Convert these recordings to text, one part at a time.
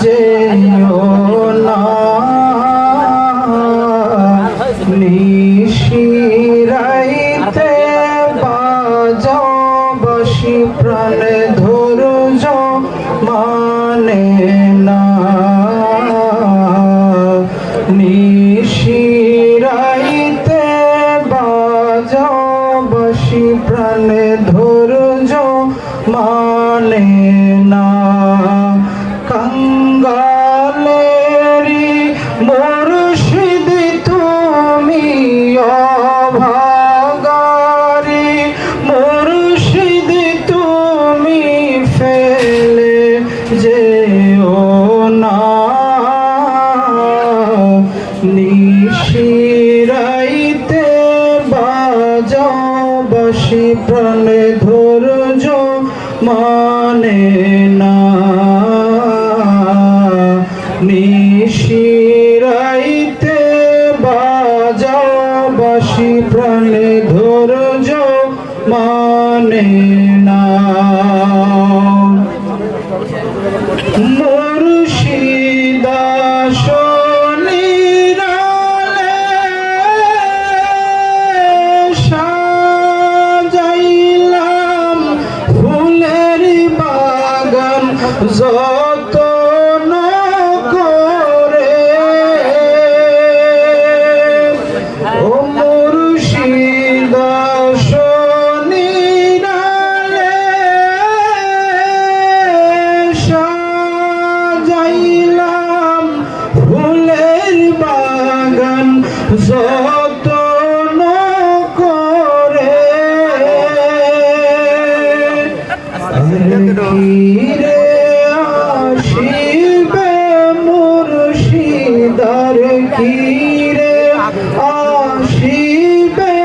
যেও না নিশিরাইতে বাজাও বাঁশি প্রাণে ধৈর্য মানে না নিশিরাইতে বাজাও বাঁশি প্রাণে ধৈর্য মানে না কাঙ্গালেরি মুর্শিদ তুমি অভাগারি মুর্শিদ তুমি ফেলে যেও না নিশিরাইতে বাজাও বাঁশি প্রাণে ধৈর্য মানে না নিশিরাইতে বাজাও বাঁশি প্রাণে ধৈর্য মানে না মুর্শিদা শনিরালে সাজাইলাম ফুলের বাগান যতন করে ও মুর্শিদা শনিরালে সাজাইলাম ফুলের বাগান যতন করে রে আসিবে মুর্শিদার কিরে আসিবে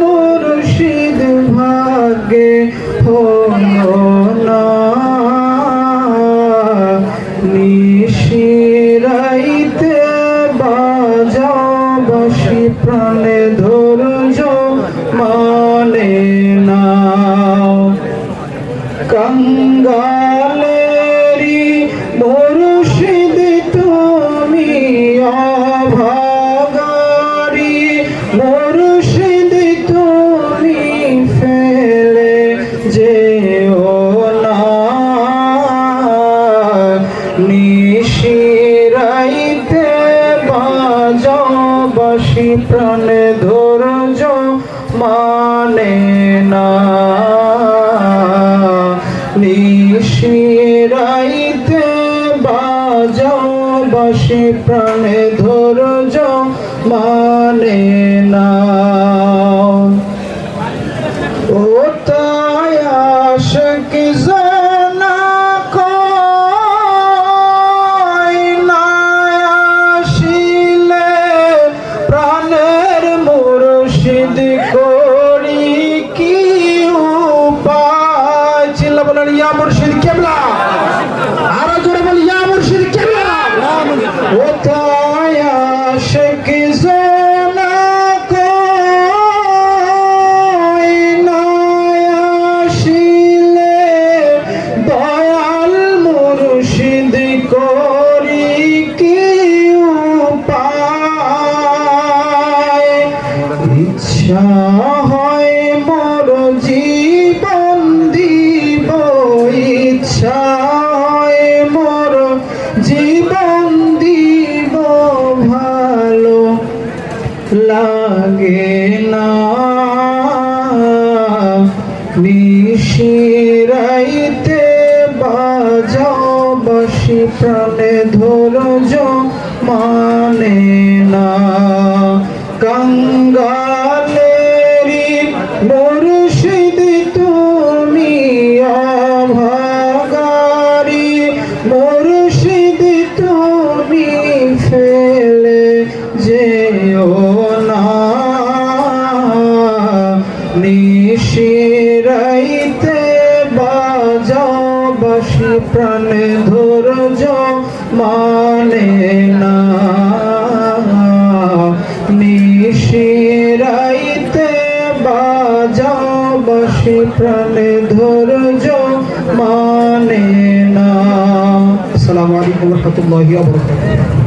মুর্শিদ ভাগ্যে হলো না নিশিরাইতে বাজাও বাঁশি প্রাণে ধৈর্য মানে না কাঙ্গালেরি মুর্শিদ তুমি অভাগারি মুর্শিদ তুমি ফেলে যেও না নিশিরাইতে বাজাও বাঁশি প্রাণে ধৈর্য মানে না নিশিরাইতে বাজাও বাঁশি প্রাণে ধৈর্য মানে না ও তাই আশিক জানা কই না আসিলে প্রাণের মুর্শিদ করি কি উপায় চিল্লা বলেন ইয়া মুর্শিদ কেবলা আরো জোরে বলি ইয়া মুর্শিদ কেবলা ও তাই আশিক জানা কই না আসিলে দয়াল মুর্শিদ করি কি উপায় ইচ্ছা হয় মোর জীবন দিব ইচ্ছা হয় মোর জীবন দিব ভালো লাগে না নিশিরাইতে বাজাও বাঁশি প্রাণে ধৈর্য মানে না কাঙ্গালেরি মুর্শিদ তুমি অভাগারি মুর্শিদ তুমি ফেলে যেও না নিশিরাইতে বাজাও বাঁশি প্রাণে ধৈর্য মানে না নিশিরাইতে বাজাও বাঁশি প্রাণে ধৈর্য মানে না। আসসালামু আলাইকুম ওয়া রাহমাতুল্লাহি ওয়া বারাকাতুহু।